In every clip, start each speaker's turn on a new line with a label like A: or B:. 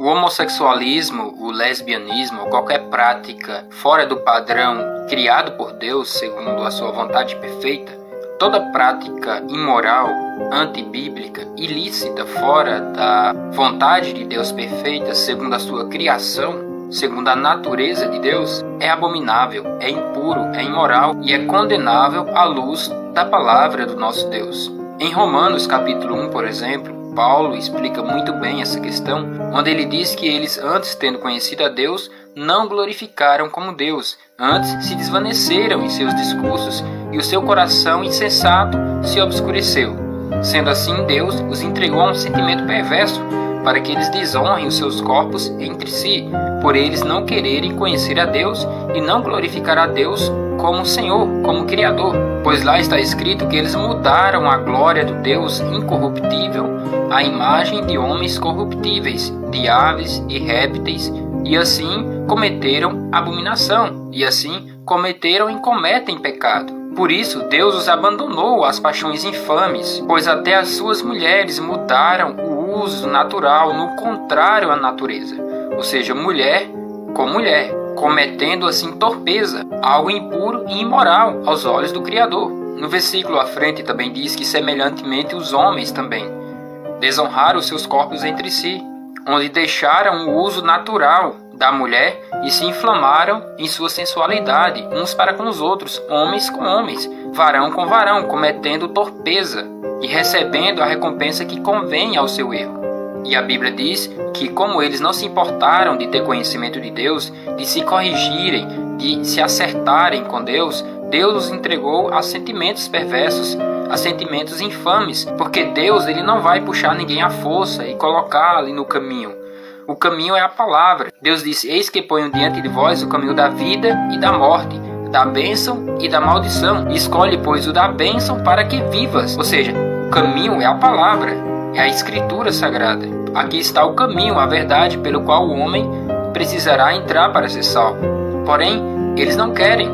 A: O homossexualismo, o lesbianismo, ou qualquer prática fora do padrão criado por Deus, segundo a sua vontade perfeita, toda prática imoral, antibíblica, ilícita, fora da vontade de Deus perfeita, segundo a sua criação, segundo a natureza de Deus, é abominável, é impuro, é imoral e é condenável à luz da palavra do nosso Deus. Em Romanos capítulo 1, por exemplo, Paulo explica muito bem essa questão, onde ele diz que eles, antes tendo conhecido a Deus, não glorificaram como Deus, antes se desvaneceram em seus discursos e o seu coração insensato se obscureceu. Sendo assim, Deus os entregou a um sentimento perverso, para que eles desonrem os seus corpos entre si, por eles não quererem conhecer a Deus e não glorificar a Deus como Senhor, como Criador. Pois lá está escrito que eles mudaram a glória do Deus incorruptível à imagem de homens corruptíveis, de aves e répteis, e assim cometeram abominação, e assim cometeram e cometem pecado. Por isso, Deus os abandonou às paixões infames, pois até as suas mulheres mudaram o uso natural no contrário à natureza, ou seja, mulher com mulher, cometendo assim torpeza, algo impuro e imoral aos olhos do Criador. No versículo à frente também diz que semelhantemente os homens também desonraram os seus corpos entre si, onde deixaram o uso natural da mulher e se inflamaram em sua sensualidade, uns para com os outros, homens com homens, varão com varão, cometendo torpeza e recebendo a recompensa que convém ao seu erro. E a Bíblia diz que, como eles não se importaram de ter conhecimento de Deus, de se corrigirem, de se acertarem com Deus, Deus os entregou a sentimentos perversos, a sentimentos infames, porque Deus ele não vai puxar ninguém à força e colocá-lo no caminho. O caminho é a palavra. Deus disse: eis que ponho diante de vós o caminho da vida e da morte, da bênção e da maldição. Escolhe, pois, o da bênção para que vivas. Ou seja, o caminho é a palavra, é a escritura sagrada. Aqui está o caminho, a verdade pelo qual o homem precisará entrar para ser salvo. Porém, eles não querem.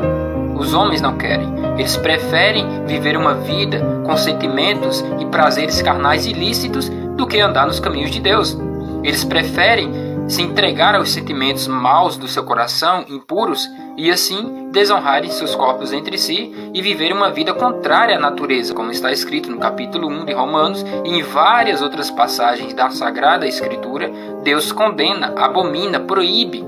A: Os homens não querem. Eles preferem viver uma vida com sentimentos e prazeres carnais ilícitos do que andar nos caminhos de Deus. Eles preferem se entregar aos sentimentos maus do seu coração, impuros, e assim desonrarem seus corpos entre si e viver uma vida contrária à natureza, como está escrito no capítulo 1 de Romanos e em várias outras passagens da Sagrada Escritura. Deus condena, abomina, proíbe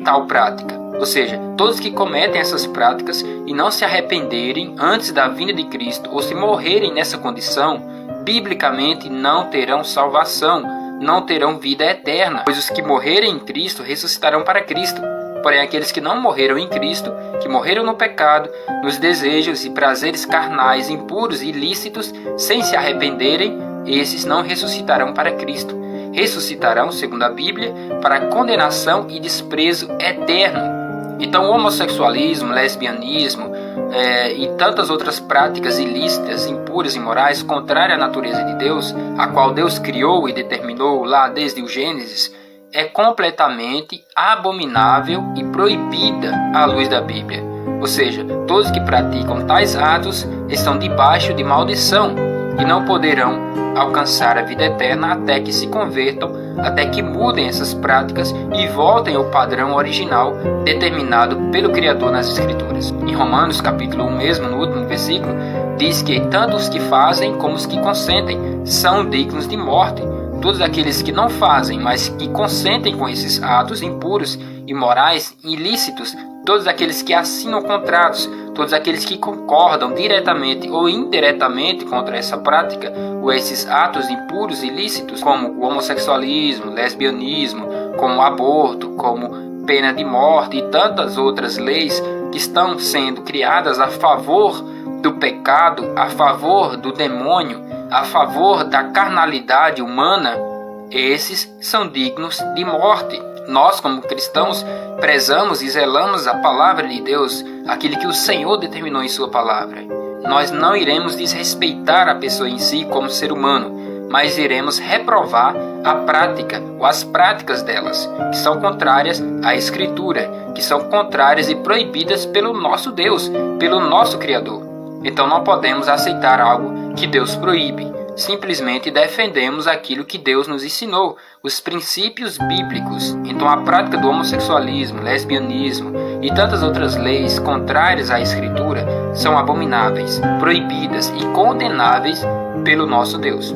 A: tal prática. Ou seja, todos que cometem essas práticas e não se arrependerem antes da vinda de Cristo ou se morrerem nessa condição, biblicamente não terão salvação, não terão vida eterna, pois os que morrerem em Cristo ressuscitarão para Cristo. Porém, aqueles que não morreram em Cristo, que morreram no pecado, nos desejos e prazeres carnais, impuros e ilícitos, sem se arrependerem, esses não ressuscitarão para Cristo. Ressuscitarão, segundo a Bíblia, para condenação e desprezo eterno. Então, o homossexualismo, lesbianismo e tantas outras práticas ilícitas, impuras e imorais, contrárias à natureza de Deus, a qual Deus criou e determinou lá desde o Gênesis, é completamente abominável e proibida à luz da Bíblia. Ou seja, todos que praticam tais atos estão debaixo de maldição e não poderão alcançar a vida eterna até que se convertam, até que mudem essas práticas e voltem ao padrão original determinado pelo Criador nas Escrituras. Em Romanos capítulo 1 mesmo, no último versículo, diz que tanto os que fazem como os que consentem são dignos de morte. Todos aqueles que não fazem, mas que consentem com esses atos impuros, imorais, ilícitos, todos aqueles que assinam contratos, todos aqueles que concordam diretamente ou indiretamente contra essa prática, ou esses atos impuros e ilícitos, como o homossexualismo, lesbianismo, como o aborto, como pena de morte e tantas outras leis que estão sendo criadas a favor do pecado, a favor do demônio, a favor da carnalidade humana, esses são dignos de morte. Nós, como cristãos, prezamos e zelamos a palavra de Deus, aquilo que o Senhor determinou em sua palavra. Nós não iremos desrespeitar a pessoa em si como ser humano, mas iremos reprovar a prática ou as práticas delas, que são contrárias à Escritura, que são contrárias e proibidas pelo nosso Deus, pelo nosso Criador. Então não podemos aceitar algo que Deus proíbe, Simplesmente defendemos aquilo que Deus nos ensinou, os princípios bíblicos. Então a prática do homossexualismo, lesbianismo e tantas outras leis contrárias à Escritura são abomináveis, proibidas e condenáveis pelo nosso Deus.